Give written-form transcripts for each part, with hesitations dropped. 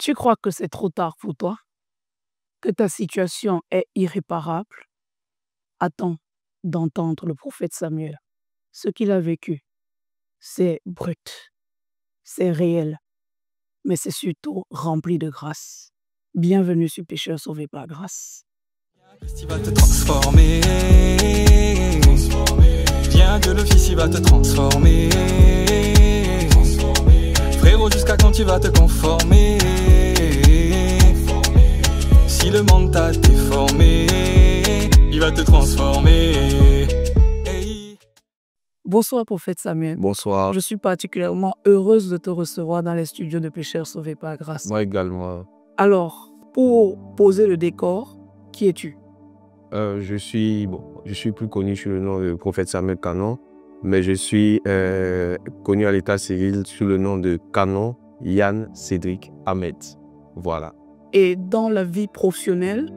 Tu crois que c'est trop tard pour toi? Que ta situation est irréparable? Attends d'entendre le prophète Samuel. Ce qu'il a vécu, c'est brut, c'est réel, mais c'est surtout rempli de grâce. Bienvenue sur Pécheur sauvé par grâce. Il va te transformer. Viens que le Fils il va te transformer. Frérot, jusqu'à quand tu vas te conformer? Si le monde t'a déformé, il va te transformer. Hey. Bonsoir prophète Samuel. Bonsoir. Je suis particulièrement heureuse de te recevoir dans les studios de Pécheurs sauvés par grâce. Moi également. Alors, pour poser le décor, qui es-tu? Je suis plus connu sous le nom de prophète Samuel Canon, mais je suis connu à l'état civil sous le nom de Canon Yann Cédric Ahmed. Voilà. Et dans la vie professionnelle?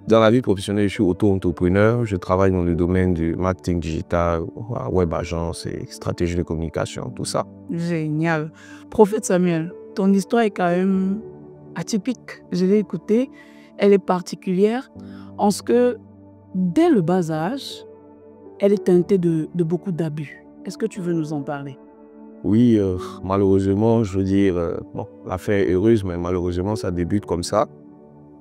Dans la vie professionnelle, je suis auto-entrepreneur. Je travaille dans le domaine du marketing digital, web agence et stratégie de communication, tout ça. Génial. Prophète Samuel, ton histoire est quand même atypique. Je l'ai écoutée. Elle est particulière en ce que, dès le bas âge, elle est teintée de beaucoup d'abus. Est-ce que tu veux nous en parler? Oui, malheureusement, je veux dire, l'affaire est heureuse, mais malheureusement, ça débute comme ça.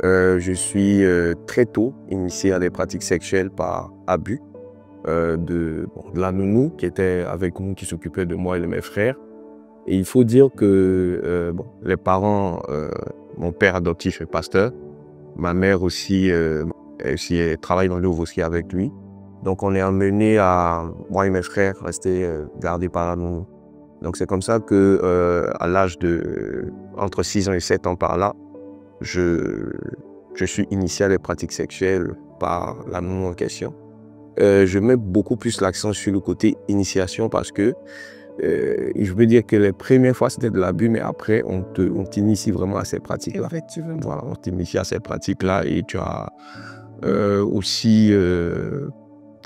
Je suis très tôt initié à des pratiques sexuelles par abus de la nounou qui était avec nous, qui s'occupait de moi et de mes frères. Et il faut dire que les parents, mon père adoptif est pasteur, ma mère aussi, elle travaille dans le Haut-Vosgien avec lui. Donc on est emmené à, moi et mes frères, rester gardés par la nounou. Donc c'est comme ça que à l'âge de entre 6 ans et 7 ans par là, je suis initié à des pratiques sexuelles par la nounou en question. Je mets beaucoup plus l'accent sur le côté initiation parce que je veux dire que les premières fois c'était de l'abus, mais après on t'initie vraiment à ces pratiques-là. Effectivement. Voilà, on t'initie à ces pratiques-là et tu as aussi,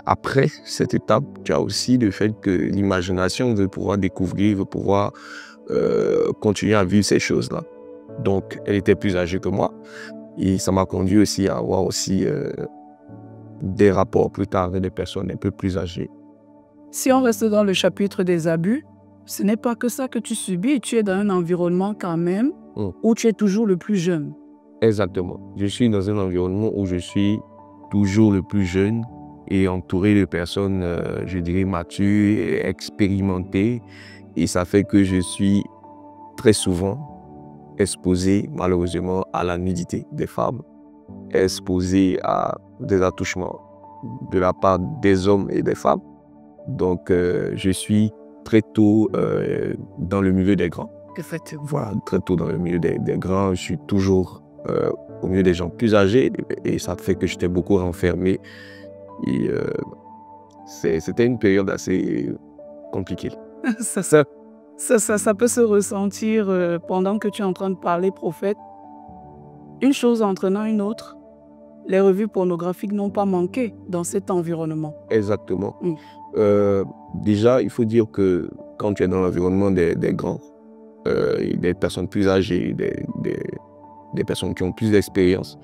après cette étape, tu as aussi le fait que l'imagination de pouvoir découvrir, de pouvoir continuer à vivre ces choses-là. Donc, elle était plus âgée que moi et ça m'a conduit aussi à avoir aussi des rapports plus tard avec des personnes un peu plus âgées. Si on reste dans le chapitre des abus, ce n'est pas que ça que tu subis. Tu es dans un environnement quand même où tu es toujours le plus jeune. Exactement. Je suis dans un environnement où je suis toujours le plus jeune et entouré de personnes, je dirais, matures, expérimentées. Et ça fait que je suis très souvent exposé, malheureusement, à la nudité des femmes, exposé à des attouchements de la part des hommes et des femmes. Donc, je suis très tôt dans le milieu des grands. Effectivement. Voilà, très tôt dans le milieu des grands. Je suis toujours au milieu des gens plus âgés et ça fait que j'étais beaucoup renfermé. Et c'était une période assez compliquée. Ça peut se ressentir pendant que tu es en train de parler, prophète. Une chose entraînant une autre, les revues pornographiques n'ont pas manqué dans cet environnement. Exactement. Déjà, il faut dire que quand tu es dans l'environnement des grands, des personnes plus âgées, des personnes qui ont plus d'expérience,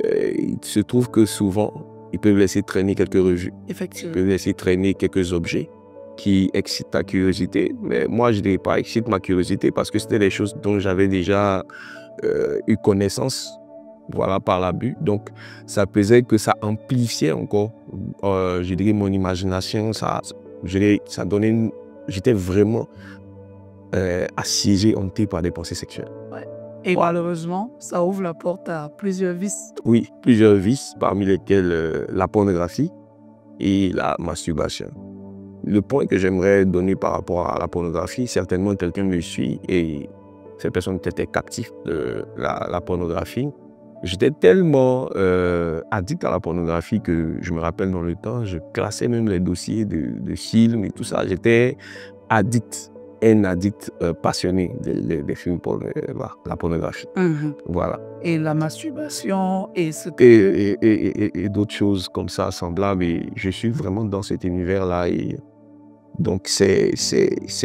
il se trouve que souvent, ils peuvent laisser traîner quelques revues. Effectivement. Ils peuvent laisser traîner quelques objets qui excitent ta curiosité. Mais moi, je ne dirais pas excite ma curiosité parce que c'était des choses dont j'avais déjà eu connaissance, voilà, par l'abus. Donc, ça faisait que ça amplifiait encore, je dirais, mon imagination. Ça donnait j'étais vraiment assiégé, hanté par des pensées sexuelles. Ouais. Et malheureusement, ça ouvre la porte à plusieurs vices. Oui, plusieurs vices, parmi lesquels la pornographie et la masturbation. Le point que j'aimerais donner par rapport à la pornographie, certainement quelqu'un me suit et ces personnes étaient captives de la pornographie. J'étais tellement addict à la pornographie que je me rappelle dans le temps, je classais même les dossiers de films et tout ça. J'étais addict, un addict passionné des films pour la pornographie. Voilà. Et la masturbation et ce que... Et d'autres choses comme ça, semblables. Et je suis vraiment dans cet univers-là. Et Donc, c'est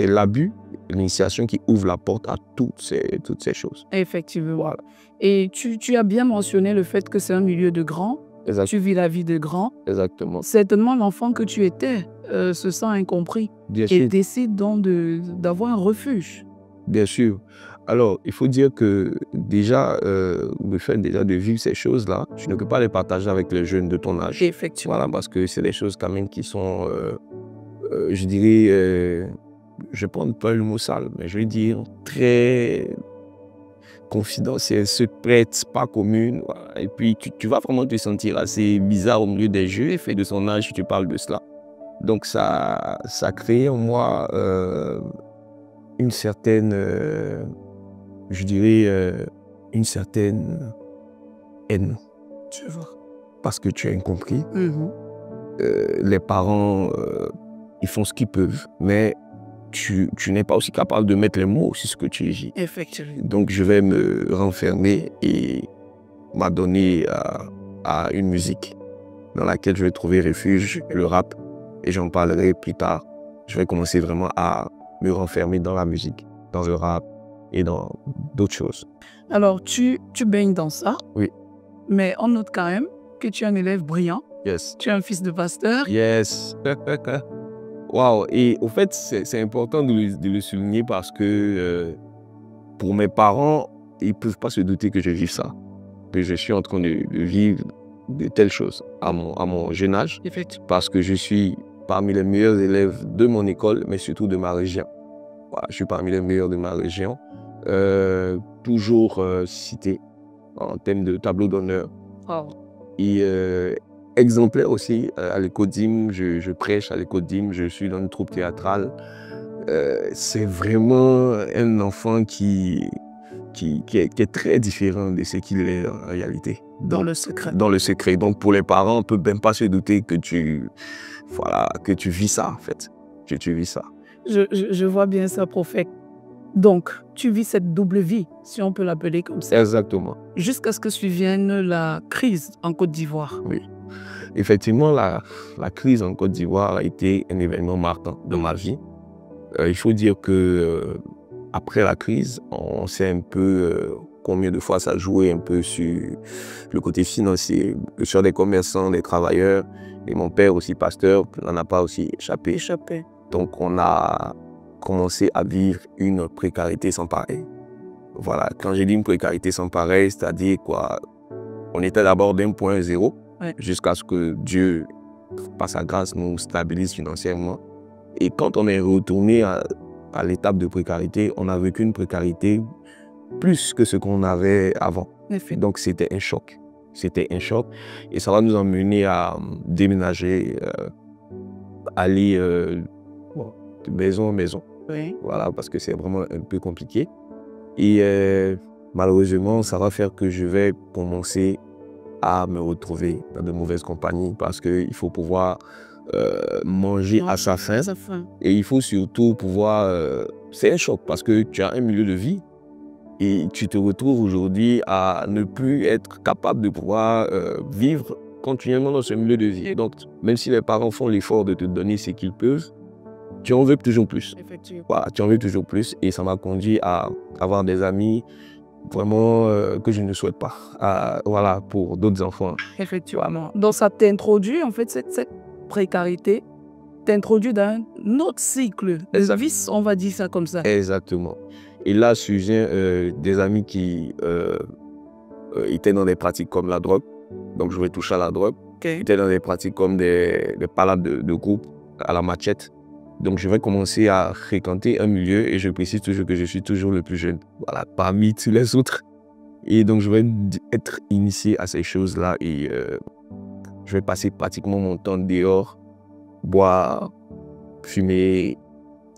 l'abus, l'initiation qui ouvre la porte à toutes ces choses. Effectivement. Voilà. Et tu as bien mentionné le fait que c'est un milieu de grands. Exact. Tu vis la vie de grands. Exactement. Certainement, l'enfant que tu étais se sent incompris Bien et sûr. décide donc d'avoir un refuge. Bien sûr. Alors, il faut dire que déjà, le fait déjà de vivre ces choses-là, tu ne peux pas les partager avec les jeunes de ton âge. Effectivement. Voilà, parce que c'est des choses quand même qui sont, je dirais, je ne prends pas le mot sale, mais je vais dire très confidentielles, secrètes, pas communes. Voilà. Et puis, tu vas vraiment te sentir assez bizarre au milieu des jeux, et fait de son âge, si tu parles de cela. Donc, ça crée en moi une certaine, je dirais, une certaine haine. Tu vois. Parce que tu es incompris. Mhm. Les parents, ils font ce qu'ils peuvent, mais tu n'es pas aussi capable de mettre les mots sur ce que tu vis. Effectivement. Donc, je vais me renfermer et m'adonner à une musique dans laquelle je vais trouver refuge, le rap, et j'en parlerai plus tard. Je vais commencer vraiment à me renfermer dans la musique, dans le rap et dans d'autres choses. Alors, tu baignes dans ça. Oui. Mais on note quand même que tu es un élève brillant. Yes. Tu es un fils de pasteur. Yes. Wow. Et au fait, c'est important de le souligner parce que pour mes parents, ils ne peuvent pas se douter que je vive ça. Que je suis en train de vivre de telles choses à mon jeune âge. Effectivement. Parce que je suis parmi les meilleurs élèves de mon école, mais surtout de ma région. Voilà, je suis parmi les meilleurs de ma région. Toujours cité en termes de tableau d'honneur. Oh. Et exemplaire aussi à l'école d'hymne, je prêche à l'école d'hymne, je suis dans une troupe théâtrale. C'est vraiment un enfant qui est très différent de ce qu'il est en réalité. Dans le secret. Dans le secret. Donc pour les parents, on ne peut même pas se douter que tu vis ça en fait. Que tu vis ça. Je vois bien ça, prophète. Donc, tu vis cette double vie, si on peut l'appeler comme ça. Exactement. Jusqu'à ce que survienne la crise en Côte d'Ivoire. Oui. Effectivement, la crise en Côte d'Ivoire a été un événement marquant de ma vie. Il faut dire que après la crise, on sait un peu combien de fois ça a joué un peu sur le côté financier, sur des commerçants, des travailleurs. Et mon père aussi pasteur, n'en a pas aussi échappé. Donc on a commencé à vivre une précarité sans pareil. Voilà, quand j'ai dit une précarité sans pareil, c'est-à-dire quoi, on était d'abord d'un point zéro, jusqu'à ce que Dieu, par sa grâce, nous stabilise financièrement. Et quand on est retourné à l'étape de précarité, on a vécu une précarité plus que ce qu'on avait avant. Donc c'était un choc. C'était un choc. Et ça va nous emmener à déménager, aller de maison en maison. Oui. Voilà, parce que c'est vraiment un peu compliqué. Et malheureusement, ça va faire que je vais commencer à me retrouver dans de mauvaises compagnies parce qu'il faut pouvoir manger à sa faim. Et il faut surtout pouvoir... c'est un choc parce que tu as un milieu de vie et tu te retrouves aujourd'hui à ne plus être capable de pouvoir vivre continuellement dans ce milieu de vie. Donc, même si les parents font l'effort de te donner ce qu'ils peuvent, tu en veux toujours plus. Effectivement. Voilà, tu en veux toujours plus et ça m'a conduit à avoir des amis vraiment que je ne souhaite pas. Voilà, pour d'autres enfants. Effectivement. Donc ça t'introduit, en fait, cette précarité t'introduit dans un autre cycle de vice, on va dire ça comme ça. Exactement. Et là, surgit des amis qui étaient dans des pratiques comme la drogue. Donc je vais toucher à la drogue. Ils étaient dans des pratiques comme des palades de groupe à la machette. Donc, je vais commencer à fréquenter un milieu et je précise toujours que je suis toujours le plus jeune, voilà, parmi tous les autres. Et donc, je vais être initié à ces choses-là et je vais passer pratiquement mon temps dehors, boire, fumer,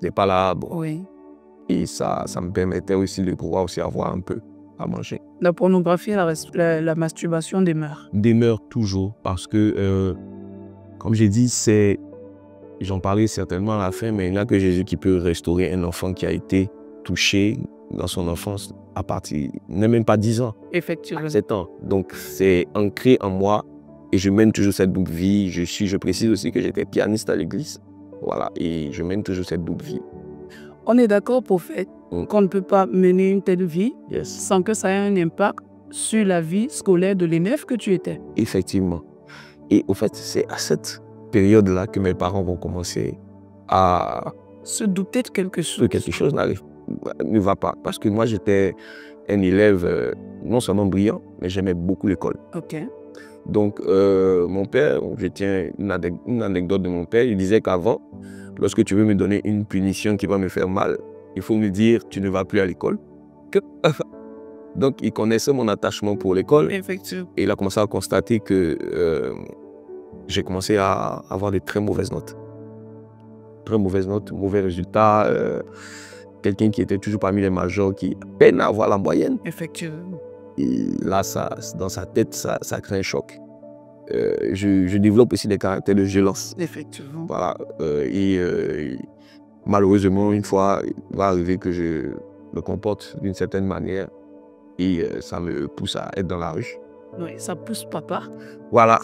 des palabres. Oui. Et ça me permettait aussi de pouvoir aussi avoir un peu à manger. La pornographie et la masturbation demeurent. Demeurent toujours parce que, comme j'ai dit, c'est... J'en parlais certainement à la fin, mais il n'y a que Jésus qui peut restaurer un enfant qui a été touché dans son enfance à partir, n'est même pas 10 ans, Effectivement. 7 ans. Donc c'est ancré en moi et je mène toujours cette double vie. Je précise aussi que j'étais pianiste à l'église. Voilà, et je mène toujours cette double vie. On est d'accord, prophète, qu'on ne peut pas mener une telle vie Yes. sans que ça ait un impact sur la vie scolaire de l'élève que tu étais. Effectivement. Et au fait, c'est à cette période-là que mes parents vont commencer à... Se douter de quelque chose. Que quelque chose ne va pas. Parce que moi, j'étais un élève non seulement brillant, mais j'aimais beaucoup l'école. Ok. Donc, mon père, je tiens une anecdote de mon père, il disait qu'avant, lorsque tu veux me donner une punition qui va me faire mal, il faut me dire tu ne vas plus à l'école. Donc, il connaissait mon attachement pour l'école. Effectivement. Et il a commencé à constater que j'ai commencé à avoir de très mauvaises notes. Très mauvaises notes, mauvais résultats. Quelqu'un qui était toujours parmi les majors, qui peine à avoir la moyenne. Effectivement. Et là, dans sa tête, ça crée un choc. Je développe aussi des caractères de violence. Effectivement. Voilà. Malheureusement, une fois, il va arriver que je me comporte d'une certaine manière et ça me pousse à être dans la rue. Oui, ça pousse papa. Voilà.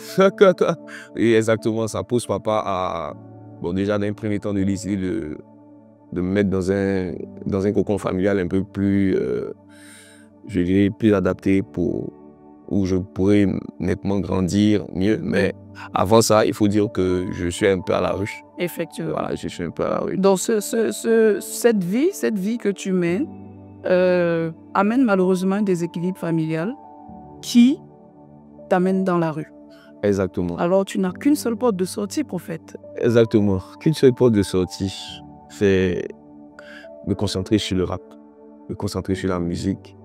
Et exactement, ça pousse papa à, bon, déjà d'un premier temps de décider de me mettre dans un cocon familial un peu plus, je dirais, plus adapté où je pourrais nettement grandir mieux. Mais avant ça, il faut dire que je suis un peu à la rue. Effectivement. Voilà, je suis un peu à la rue. Donc, cette vie que tu mènes amène malheureusement un déséquilibre familial qui t'amène dans la rue. Exactement. Alors, tu n'as qu'une seule porte de sortie, prophète. Exactement. Qu'une seule porte de sortie, c'est me concentrer sur le rap, me concentrer sur la musique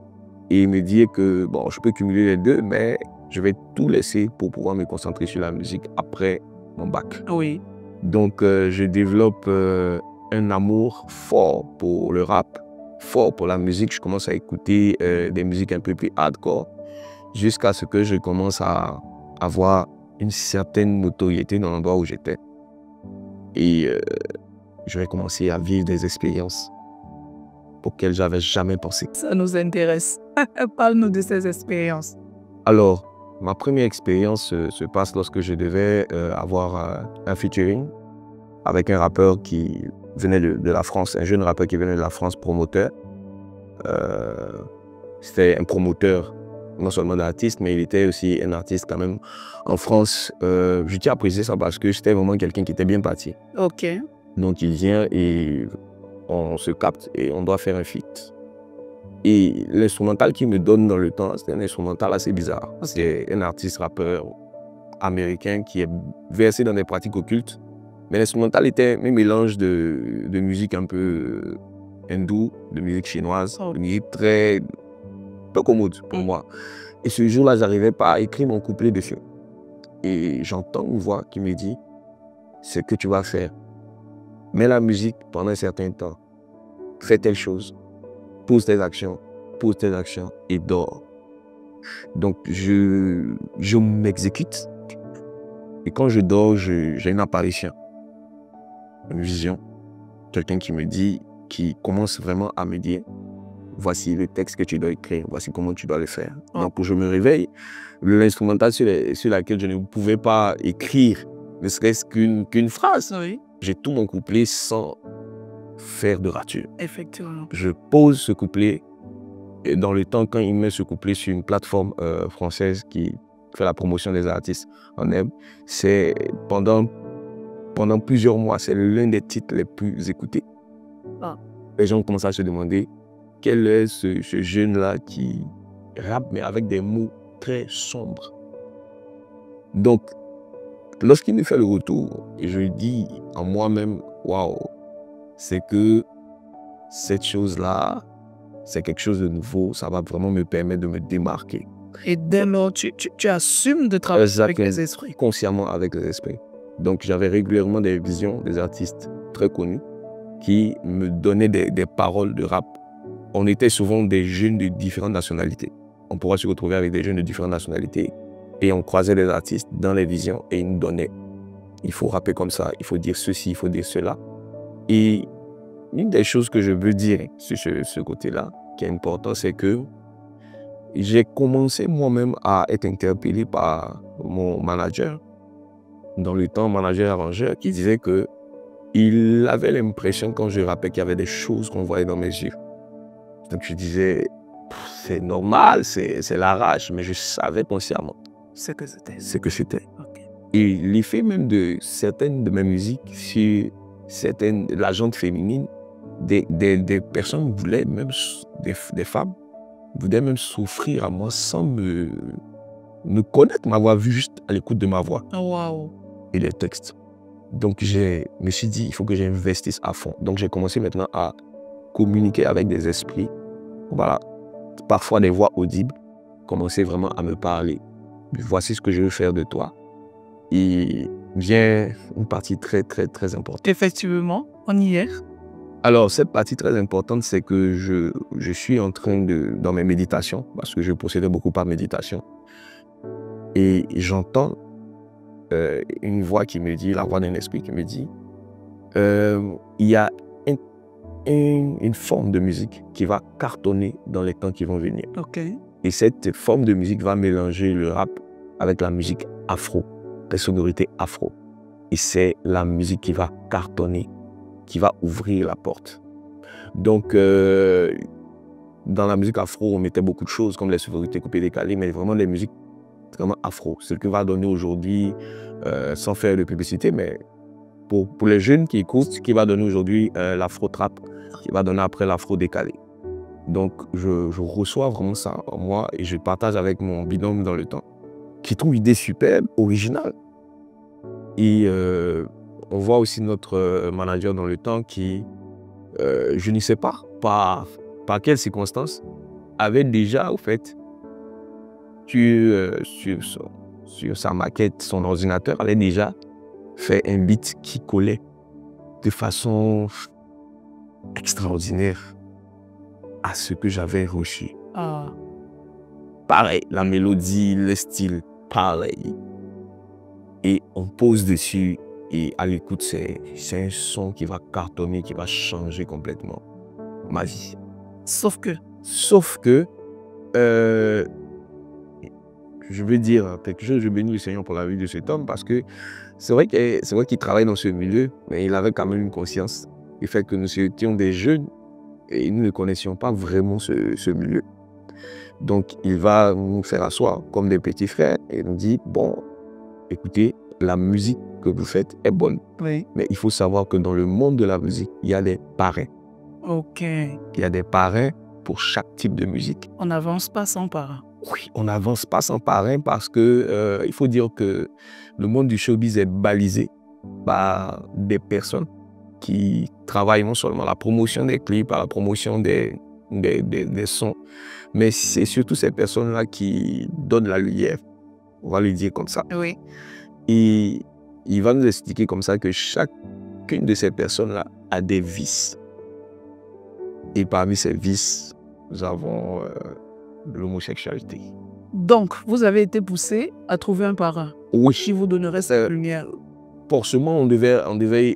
et me dire que, bon, je peux cumuler les deux, mais je vais tout laisser pour pouvoir me concentrer sur la musique après mon bac. Oui. Donc, je développe un amour fort pour le rap, fort pour la musique. Je commence à écouter des musiques un peu plus hardcore jusqu'à ce que je commence à avoir une certaine notoriété dans l'endroit où j'étais. Et je vais commencer à vivre des expériences auxquelles je n'avais jamais pensé. Ça nous intéresse. Parle-nous de ces expériences. Alors, ma première expérience se passe lorsque je devais avoir un featuring avec un rappeur qui venait de la France, un jeune rappeur qui venait de la France, promoteur. C'était un promoteur, non seulement d'artiste, mais il était aussi un artiste quand même. En France, je tiens à préciser ça parce que j'étais vraiment quelqu'un qui était bien parti. Ok. Donc il vient et on se capte et on doit faire un feat. Et l'instrumental qu'il me donne dans le temps, c'est un instrumental assez bizarre. C'est un artiste rappeur américain qui est versé dans des pratiques occultes. Mais l'instrumental était un mélange de musique un peu hindoue, de musique chinoise, de musique très peu commode pour moi. Et ce jour-là, je n'arrivais pas à écrire mon couplet dessus. Et j'entends une voix qui me dit, ce que tu vas faire, mets la musique pendant un certain temps, fais telle chose, pose tes actions et dors. Donc je m'exécute et quand je dors, j'ai une apparition, une vision, quelqu'un qui me dit, qui commence vraiment à me dire, voici le texte que tu dois écrire, voici comment tu dois le faire. Donc je me réveille, l'instrumental sur laquelle je ne pouvais pas écrire, ne serait-ce qu'une phrase. Oui. J'ai tout mon couplet sans faire de rature. Effectivement. Je pose ce couplet et dans le temps, quand il met ce couplet sur une plateforme française qui fait la promotion des artistes en herbe, c'est pendant plusieurs mois, c'est l'un des titres les plus écoutés. Les gens commencent à se demander quel est ce jeune-là qui rappe mais avec des mots très sombres. Donc, lorsqu'il me fait le retour, je dis en moi-même, waouh, c'est que cette chose-là, c'est quelque chose de nouveau, ça va vraiment me permettre de me démarquer. Et dès lors, tu assumes de travailler avec les esprits. Consciemment avec les esprits. Donc, j'avais régulièrement des visions des artistes très connus qui me donnaient des paroles de rap. On était souvent des jeunes de différentes nationalités. On pourra se retrouver avec des jeunes de différentes nationalités et on croisait des artistes dans les visions et ils nous donnaient. Il faut rapper comme ça, il faut dire ceci, il faut dire cela. Et une des choses que je veux dire sur ce côté-là, qui est important, c'est que j'ai commencé moi-même à être interpellé par mon manager, dans le temps manager-arrangeur, qui disait que il avait l'impression quand je rappelais qu'il y avait des choses qu'on voyait dans mes yeux. Donc je disais, c'est normal, c'est la rage, mais je savais consciemment Ce que c'était. ce que c'était. Ok. Et l'effet même de certaines de mes musiques sur certaines, la gente féminine, des personnes voulaient même, des femmes, voulaient même souffrir à moi sans me connaître, m'avoir vu juste à l'écoute de ma voix Waouh. et les textes. Donc je me suis dit, il faut que j'investisse à fond. Donc j'ai commencé maintenant à communiquer avec des esprits, voilà, parfois des voix audibles, commencer vraiment à me parler. Voici ce que je veux faire de toi. Et vient une partie très, très, très importante. Effectivement, on y est. Alors, cette partie très importante, c'est que je suis en train de, dans mes méditations, parce que je procédais beaucoup par méditation, et j'entends une voix qui me dit, la voix d'un esprit qui me dit, il y a une forme de musique qui va cartonner dans les temps qui vont venir. Ok. Et cette forme de musique va mélanger le rap avec la musique afro, les sonorités afro. Et c'est la musique qui va cartonner, qui va ouvrir la porte. Donc, dans la musique afro, on mettait beaucoup de choses comme les sonorités coupées décalées, mais vraiment des musiques vraiment afro. Ce que va donner aujourd'hui, sans faire de publicité, mais pour les jeunes qui écoutent, ce qui va donner aujourd'hui l'afro-trap, qui va donner après l'afro-décalé. Donc, je reçois vraiment ça en moi et je partage avec mon binôme dans le temps, qui trouve l'idée superbe, originale. Et on voit aussi notre manager dans le temps qui, je ne sais pas par quelles circonstances, avait déjà, au fait, sur sa maquette, son ordinateur, avait déjà fait un beat qui collait de façon extraordinaire à ce que j'avais reçu. Ah. Pareil, la mélodie, le style, pareil. Et on pose dessus et à l'écoute, c'est un son qui va cartonner, qui va changer complètement ma vie. Sauf que. Je veux dire quelque chose, je bénis le Seigneur pour la vie de cet homme parce que c'est vrai qu'il travaille dans ce milieu, mais il avait quand même une conscience. Le fait que nous étions des jeunes et nous ne connaissions pas vraiment ce milieu. Donc, il va nous faire asseoir comme des petits frères et nous dit, bon, écoutez, la musique que vous faites est bonne. Oui. Mais il faut savoir que dans le monde de la musique, il y a des parrains. Ok. Il y a des parrains pour chaque type de musique. On n'avance pas sans parrain. Oui, on n'avance pas sans parrain parce que il faut dire que le monde du showbiz est balisé par des personnes qui travaillent non seulement à la promotion des clips, à la promotion des sons, mais c'est surtout ces personnes-là qui donnent la lumière, on va le dire comme ça. Oui. Et il va nous expliquer comme ça que chacune de ces personnes-là a des vices. Et parmi ces vices, nous avons l'homosexualité. Donc, vous avez été poussé à trouver un parrain Oui. qui vous donnerait cette lumière. Forcément, on devait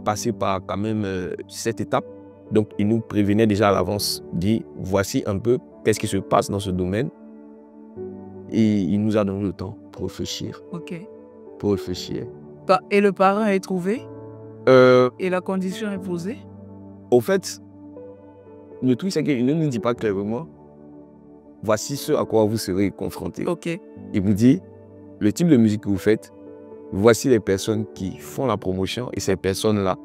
passer par quand même cette étape. Donc, il nous prévenait déjà à l'avance, dit voici un peu qu'est-ce qui se passe dans ce domaine. Et il nous a donné le temps pour réfléchir. Ok. Pour réfléchir. Et le parrain est trouvé? Et la condition est posée? Au fait, le truc, c'est qu'il ne nous dit pas clairement voici ce à quoi vous serez confrontés. Ok. Il vous dit le type de musique que vous faites, voici les personnes qui font la promotion et ces personnes-là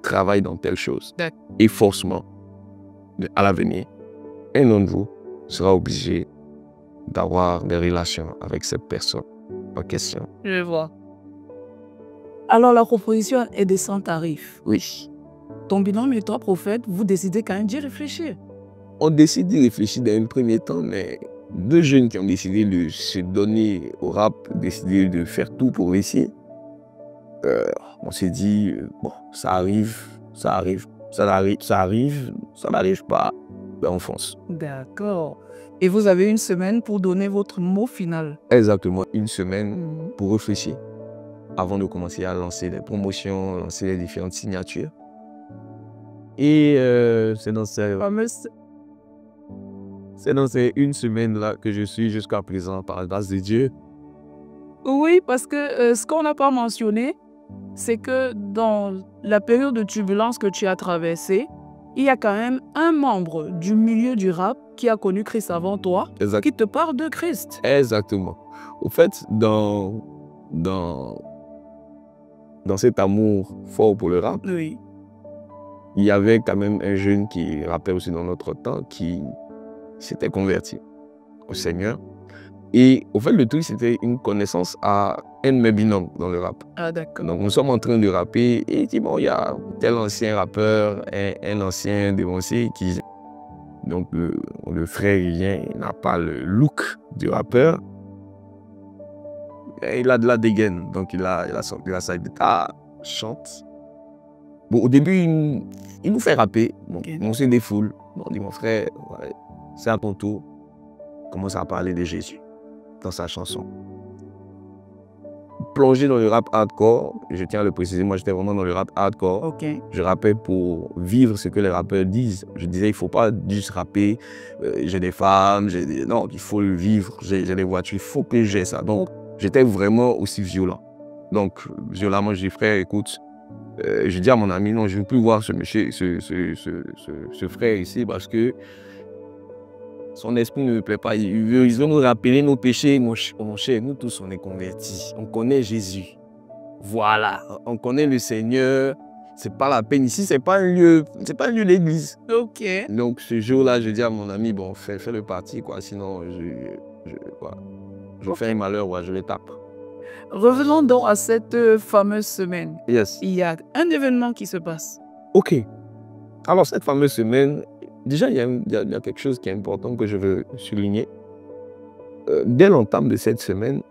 travaillent dans telle chose. Et forcément, à l'avenir, un d'entre vous sera obligé d'avoir des relations avec cette personne en question. Je vois. Alors, la proposition est de 100 tarifs. Oui. Ton binôme et toi, prophète, vous décidez quand même d'y réfléchir. On décide d'y réfléchir dans un premier temps, mais deux jeunes qui ont décidé de se donner au rap, décidé de faire tout pour réussir, on s'est dit, bon, ça arrive, ça n'arrive pas, ben on fonce. D'accord. Et vous avez une semaine pour donner votre mot final. Exactement, une semaine pour réfléchir avant de commencer à lancer les promotions, lancer les différentes signatures. Et c'est dans ces une semaine-là que je suis jusqu'à présent, par la grâce de Dieu. Oui, parce que ce qu'on n'a pas mentionné, c'est que dans la période de turbulence que tu as traversée, il y a quand même un membre du milieu du rap qui a connu Christ avant toi, Exact. qui te parle de Christ. Exactement. Au fait, dans cet amour fort pour le rap, Oui. il y avait quand même un jeune qui rappait aussi dans notre temps, qui s'était converti au Seigneur. Et au fait, le truc, c'était une connaissance à un de mes binômes dans le rap. Ah, d'accord. Donc, nous sommes en train de rapper et il dit, bon, il y a tel ancien rappeur, un ancien dévancier qui... Donc, le frère, il vient, il n'a pas le look du rappeur. Et il a de la dégaine. Donc, il a sa guitare, chante. Bon, au début, il nous fait rapper. Bon, Ok. on se défoule. Bon, on dit, mon frère, ouais, c'est à ton tour. Il commence à parler de Jésus dans sa chanson. Plongé dans le rap hardcore, je tiens à le préciser, moi j'étais vraiment dans le rap hardcore. Ok. Je rappais pour vivre ce que les rappeurs disent. Je disais, il ne faut pas juste rapper, j'ai des femmes, non, il faut le vivre, j'ai des voitures, il faut que j'ai ça. Donc, j'étais vraiment aussi violent. Donc, violemment, je dis, frère, écoute, je dis à mon ami, non, je ne veux plus voir ce monsieur, ce frère ici parce que son esprit ne me plaît pas. Il veut nous rappeler nos péchés. Mon cher, nous tous, on est convertis. On connaît Jésus. Voilà. On connaît le Seigneur. C'est pas la peine. Ici, c'est pas un lieu d'église. Ok. Donc, ce jour-là, je dis à mon ami, bon, fais le parti, quoi. Sinon, je vais faire un malheur, ouais, je les tape. Revenons donc à cette fameuse semaine. Yes. Il y a un événement qui se passe. OK. Alors, cette fameuse semaine, déjà, il y a quelque chose qui est important que je veux souligner. Dès l'entame de cette semaine,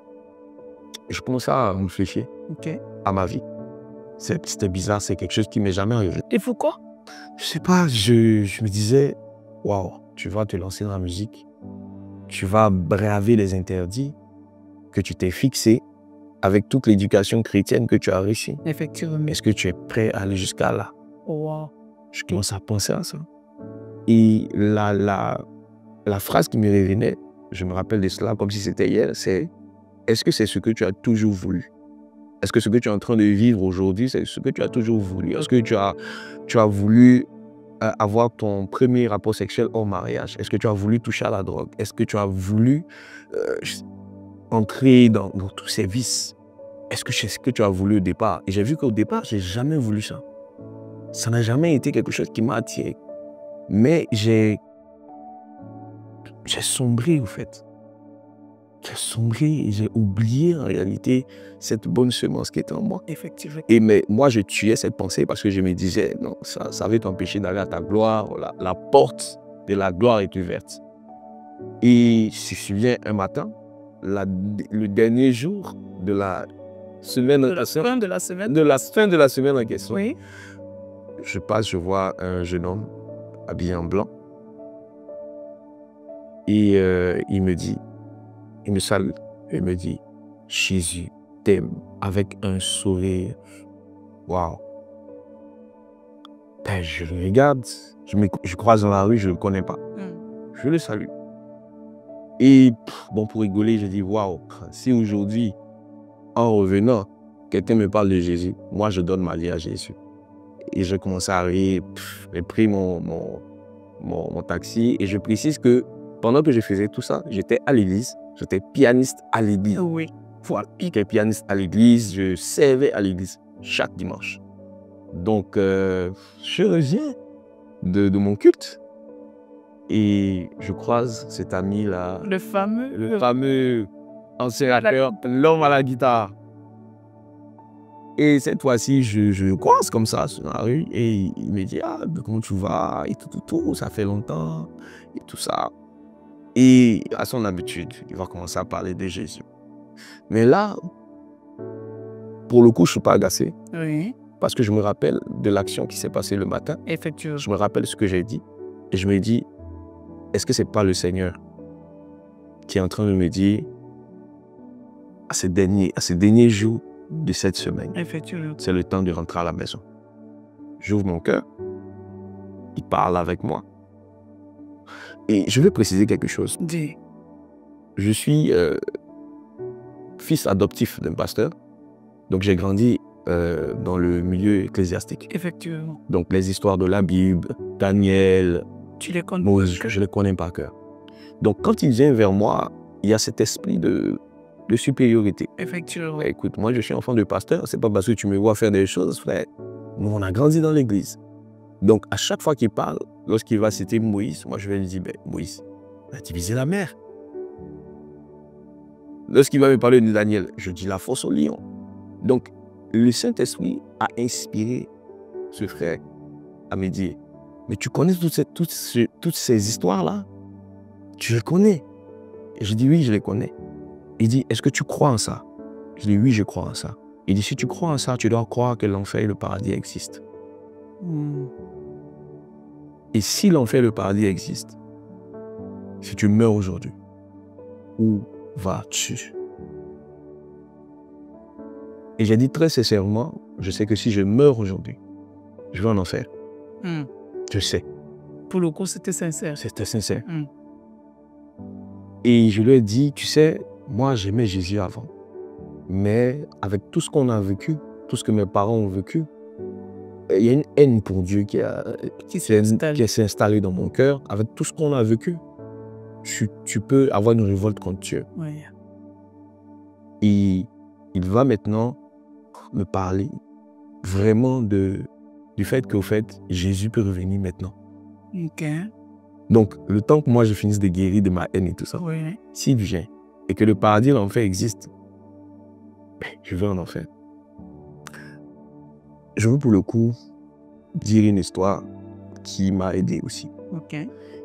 je commençais à réfléchir à ma vie. C'était bizarre, c'est quelque chose qui ne m'est jamais arrivé. Et pourquoi? Je sais pas, je me disais, waouh, tu vas te lancer dans la musique, tu vas braver les interdits que tu t'es fixé avec toute l'éducation chrétienne que tu as reçue. Effectivement. Est-ce que tu es prêt à aller jusqu'à là? Oh, wow. Je commence à penser à ça. Et la phrase qui me revenait, je me rappelle de cela comme si c'était hier, c'est « Est-ce que c'est ce que tu as toujours voulu? Est-ce que ce que tu es en train de vivre aujourd'hui, c'est ce que tu as toujours voulu? Est-ce que tu as voulu avoir ton premier rapport sexuel hors mariage? Est-ce que tu as voulu toucher à la drogue? Est-ce que tu as voulu entrer dans tous ces vices? Est-ce que c'est ce que tu as voulu au départ? » Et j'ai vu qu'au départ, je n'ai jamais voulu ça. Ça n'a jamais été quelque chose qui m'a attiré. Mais j'ai sombré, au fait. J'ai sombré et j'ai oublié, en réalité, cette bonne semence qui était en moi. Effectivement. Mais moi, je tuais cette pensée parce que je me disais, non, ça va t'empêcher d'aller à ta gloire. La porte de la gloire est ouverte. Et je me souviens, un matin, le dernier jour de la semaine... De la fin de la semaine. De la fin de la semaine en question. Oui. Je passe, je vois un jeune homme habillé en blanc. Et il me salue. Il me dit, Jésus t'aime, avec un sourire. Waouh. Je le regarde, je croise dans la rue, je ne le connais pas. Je le salue. Et bon, pour rigoler, je dis, waouh, si aujourd'hui, en revenant, quelqu'un me parle de Jésus, moi je donne ma vie à Jésus. Et je commence à rire, j'ai pris mon taxi et je précise que pendant que je faisais tout ça, j'étais à l'église, j'étais pianiste à l'église. Oui. Voilà, j'étais pianiste à l'église, je servais à l'église chaque dimanche. Donc, je reviens de mon culte et je croise cet ami-là. Le fameux ancien rappeur, l'homme à la guitare. Et cette fois-ci, je croise comme ça sur la rue et il me dit, ah, comment tu vas? Et tout, ça fait longtemps et tout ça. Et à son habitude, il va commencer à parler de Jésus. Mais là, pour le coup, je ne suis pas agacé. Oui. Parce que je me rappelle de l'action qui s'est passée le matin. Effectivement. Je me rappelle ce que j'ai dit. Et je me dis, est-ce que ce n'est pas le Seigneur qui est en train de me dire, à ces derniers jours de cette semaine, effectivement, c'est le temps de rentrer à la maison. J'ouvre mon cœur. Il parle avec moi. Et je veux préciser quelque chose. Dis. Je suis fils adoptif d'un pasteur. Donc j'ai grandi dans le milieu ecclésiastique. Effectivement. Donc les histoires de la Bible, Daniel, Tu les connais. Moïse, je les connais par cœur. Donc quand il vient vers moi, il y a cet esprit de supériorité. Effectivement. Ouais, écoute, moi je suis enfant de pasteur, c'est pas parce que tu me vois faire des choses, frère. Nous on a grandi dans l'église. Donc à chaque fois qu'il parle, lorsqu'il va citer Moïse, moi je vais lui dire, ben, Moïse, il a divisé la mer. Lorsqu'il va me parler de Daniel, je dis la force au lion. Donc le Saint-Esprit a inspiré ce frère à me dire, mais tu connais toutes ces histoires-là? Tu les connais? Et je dis, oui, je les connais. Il dit, est-ce que tu crois en ça? Je dis, oui, je crois en ça. Il dit, si tu crois en ça, tu dois croire que l'enfer et le paradis existent. Et si l'enfer et le paradis existent, si tu meurs aujourd'hui, où vas-tu? Et j'ai dit très sincèrement, je sais que si je meurs aujourd'hui, je vais en enfer. Je sais. Pour le coup, c'était sincère. C'était sincère. Et je lui ai dit, tu sais, moi j'aimais Jésus avant. Mais avec tout ce qu'on a vécu, tout ce que mes parents ont vécu, il y a une haine pour Dieu qui s'est installée dans mon cœur. Avec tout ce qu'on a vécu, tu peux avoir une révolte contre Dieu. Oui. Et il va maintenant me parler vraiment du fait qu'au fait, Jésus peut revenir maintenant. Ok. Donc, le temps que moi je finisse de guérir de ma haine et tout ça, Oui. s'il vient et que le paradis et l'enfer existent, je vais en enfer. Je veux pour le coup dire une histoire qui m'a aidé aussi. Ok.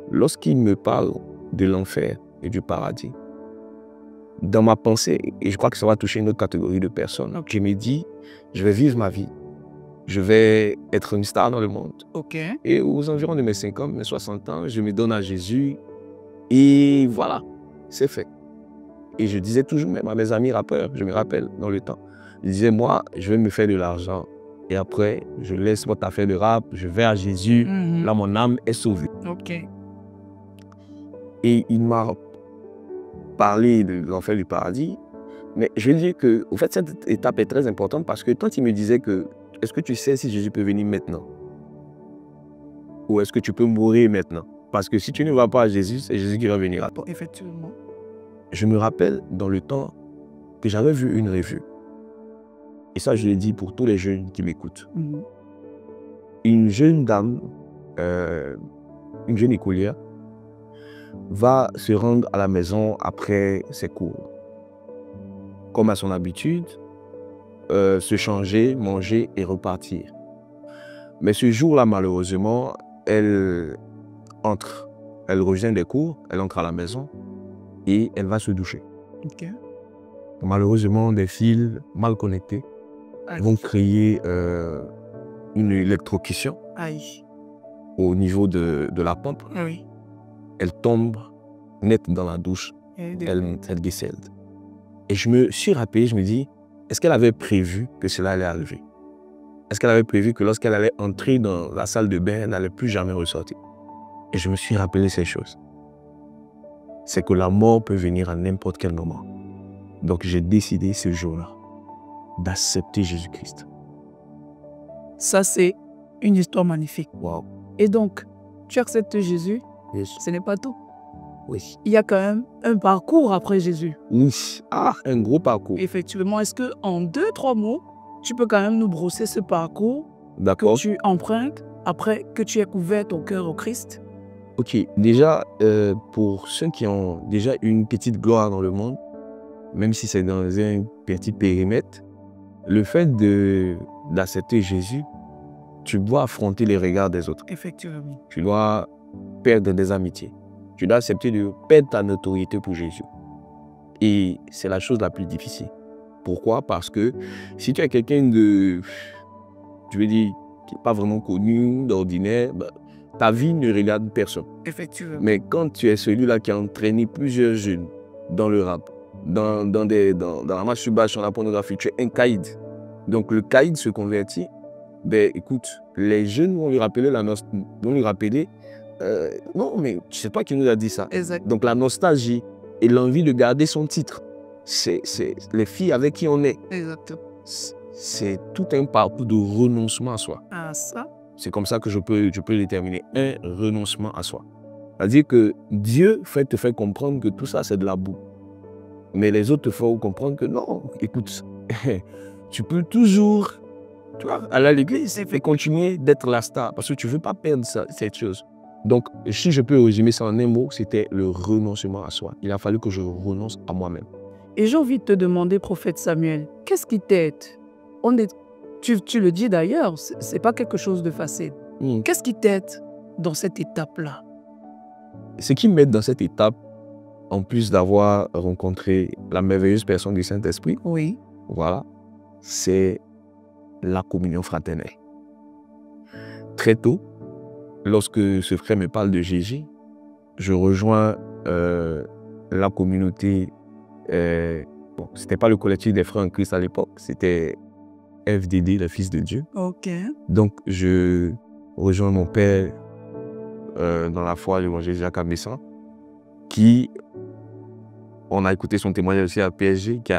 Lorsqu'il me parle de l'enfer et du paradis, dans ma pensée, et je crois que ça va toucher une autre catégorie de personnes, je me dis, je vais vivre ma vie. Je vais être une star dans le monde. Ok. Et aux environs de mes 50, mes 60 ans, je me donne à Jésus. Et voilà, c'est fait. Et je disais toujours même à mes amis rappeurs, je me rappelle dans le temps, je disais, moi, je vais me faire de l'argent. Et après, je laisse votre affaire de rap, je vais à Jésus. Là, mon âme est sauvée. Ok. Et il m'a parlé de l'enfer du paradis. Mais je vais dire que, au fait, cette étape est très importante parce que quand il me disait que, est-ce que tu sais si Jésus peut venir maintenant? Ou est-ce que tu peux mourir maintenant? Parce que si tu ne vas pas à Jésus, c'est Jésus qui va venir à toi. Effectivement. Je me rappelle dans le temps que j'avais vu une revue. Et ça, je l'ai dit pour tous les jeunes qui m'écoutent. Une jeune dame, une jeune écolière, va se rendre à la maison après ses cours. Comme à son habitude, se changer, manger et repartir. Mais ce jour-là, malheureusement, elle entre. Elle revient des cours, elle entre à la maison et elle va se doucher. Ok. Malheureusement, des fils mal connectés vont créer une électrocution au niveau de la pompe. Oui. Elle tombe net dans la douche, elle décède. Et je me suis rappelé, je me dis, est-ce qu'elle avait prévu que cela allait arriver? Est-ce qu'elle avait prévu que lorsqu'elle allait entrer dans la salle de bain, elle n'allait plus jamais ressortir? Et je me suis rappelé ces choses. C'est que la mort peut venir à n'importe quel moment. Donc j'ai décidé ce jour-là d'accepter Jésus-Christ. Ça, c'est une histoire magnifique. Wow. Et donc, tu acceptes Jésus, Yes. ce n'est pas tout. Oui. Il y a quand même un parcours après Jésus. Oui. Ah, un gros parcours. Effectivement, est-ce qu'en 2-3 mots, tu peux quand même nous brosser ce parcours que D'accord. tu empruntes après que tu aies couvert ton cœur au Christ? Ok, déjà, pour ceux qui ont déjà une petite gloire dans le monde, même si c'est dans un petit périmètre, le fait d'accepter Jésus, tu dois affronter les regards des autres. Effectivement. Tu dois perdre des amitiés. Tu dois accepter de perdre ta notoriété pour Jésus. Et c'est la chose la plus difficile. Pourquoi? Parce que si tu es quelqu'un de, je veux dire, qui n'est pas vraiment connu, d'ordinaire, ben, ta vie ne regarde personne. Effectivement. Mais quand tu es celui-là qui a entraîné plusieurs jeunes dans le rap, dans la masturbation, la pornographie, tu es un caïd. Donc le caïd se convertit, ben écoute, les jeunes vont lui rappeler non, mais c'est toi qui nous as dit ça. Exact. Donc la nostalgie et l'envie de garder son titre, c'est les filles avec qui on est. Exactement. c'est tout un parcours de renoncement à soi. Ah, ça. C'est comme ça que je peux le déterminer. Un renoncement à soi. C'est-à-dire que Dieu te fait comprendre que tout ça, c'est de la boue. Mais les autres te font comprendre que non, écoute, tu peux toujours, tu vois, aller à l'église et continuer d'être la star parce que tu ne veux pas perdre cette chose. Donc, si je peux résumer ça en un mot, c'était le renoncement à soi. Il a fallu que je renonce à moi-même. Et j'ai envie de te demander, prophète Samuel, qu'est-ce qui t'aide? Tu le dis d'ailleurs, ce n'est pas quelque chose de facile. Qu'est-ce qui t'aide dans cette étape-là? Ce qui m'aide dans cette étape, en plus d'avoir rencontré la merveilleuse personne du Saint-Esprit, oui, voilà, c'est la communion fraternelle. Très tôt, lorsque ce frère me parle de Jésus, je rejoins la communauté. Bon, ce n'était pas le collectif des frères en Christ à l'époque, c'était FDD, le Fils de Dieu. Ok. Donc, je rejoins mon père dans la foi, l'évangile Jacques Amessan, qui, on a écouté son témoignage aussi à PSG, qui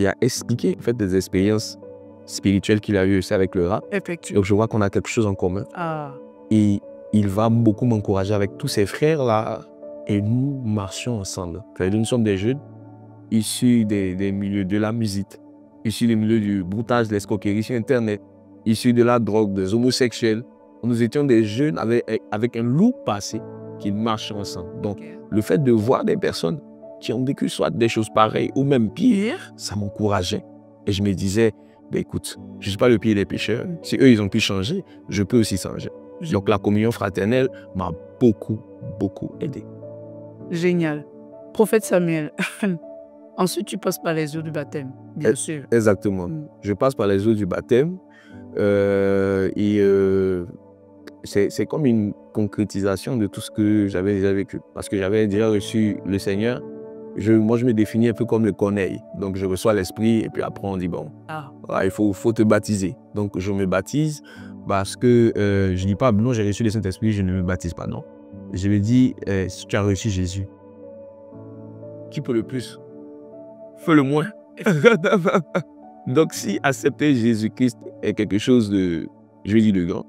a expliqué en fait, des expériences spirituelles qu'il a eues aussi avec le rap. Effectivement. Donc, je vois qu'on a quelque chose en commun. Ah. Et il va beaucoup m'encourager avec tous ses frères-là, et nous marchons ensemble. Nous sommes des jeunes issus des milieux de la musique, issus des milieux du broutage, de l'escroquerie sur Internet, issus de la drogue, des homosexuels. Nous étions des jeunes avec un lourd passé qui marchent ensemble. Donc, le fait de voir des personnes qui ont vécu soit des choses pareilles ou même pire, ça m'encourageait. Et je me disais, ben écoute, je ne suis pas le pire des pécheurs. Si eux, ils ont pu changer, je peux aussi changer. Donc, la communion fraternelle m'a beaucoup, beaucoup aidé. Génial. Prophète Samuel, ensuite tu passes par les eaux du baptême, bien sûr. Exactement. Je passe par les eaux du baptême c'est comme une concrétisation de tout ce que j'avais déjà vécu. Parce que j'avais déjà reçu le Seigneur. Moi, je me définis un peu comme le corneille. Donc, je reçois l'Esprit et puis après, on dit, bon, il faut te baptiser. Donc, je me baptise parce que je ne dis pas, non, j'ai reçu le Saint-Esprit, je ne me baptise pas, non. Je me dis, si tu as reçu Jésus, qui peut le plus? Fais le moins. Donc, si accepter Jésus-Christ est quelque chose de, je vais dire, de grand,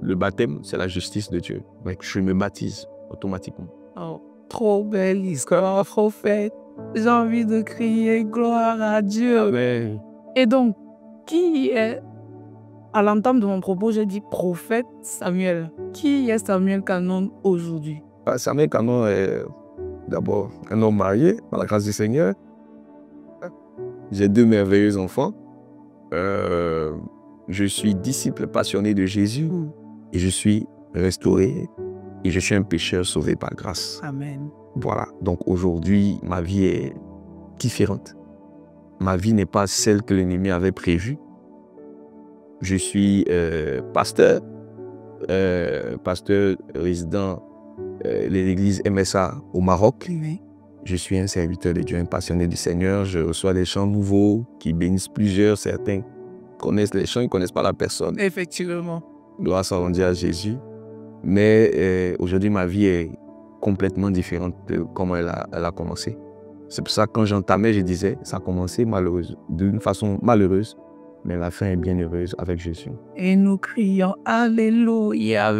le baptême, c'est la justice de Dieu. Donc, je me baptise automatiquement. Oh, trop belle histoire, prophète. J'ai envie de crier gloire à Dieu. Amen. Et donc, qui est, à l'entame de mon propos, j'ai dit prophète Samuel. Qui est Samuel Canon aujourd'hui? Samuel Canon est d'abord un homme marié, par la grâce du Seigneur. J'ai 2 merveilleux enfants. Je suis disciple passionné de Jésus et je suis restauré et je suis un pécheur sauvé par grâce. Amen. Voilà. Donc aujourd'hui, ma vie est différente. Ma vie n'est pas celle que l'ennemi avait prévue. Je suis pasteur résident de l'église MSA au Maroc. Oui. Je suis un serviteur de Dieu, un passionné du Seigneur. Je reçois des chants nouveaux qui bénissent plusieurs. Certains connaissent les chants, ils ne connaissent pas la personne. Effectivement. Gloire soit rendue à Jésus. Mais aujourd'hui, ma vie est complètement différente de comment elle a commencé. C'est pour ça que quand j'entamais, je disais, ça a commencé d'une façon malheureuse, mais la fin est bien heureuse avec Jésus. Et nous crions Alléluia.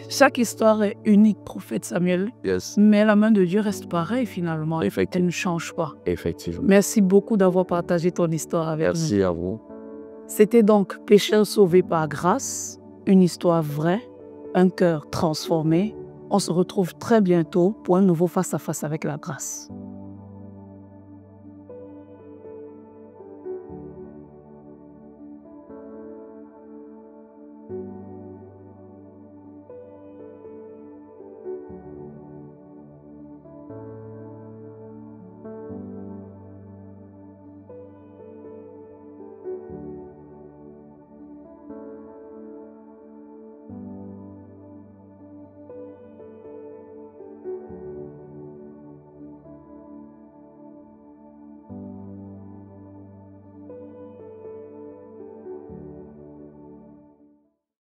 Chaque histoire est unique, prophète Samuel. Yes. Mais la main de Dieu reste pareille finalement. Effectivement. Elle ne change pas. Effectivement. Merci beaucoup d'avoir partagé ton histoire avec nous. Merci à vous. C'était donc Pécheur sauvé par grâce, une histoire vraie, un cœur transformé. On se retrouve très bientôt pour un nouveau face-à-face avec la grâce.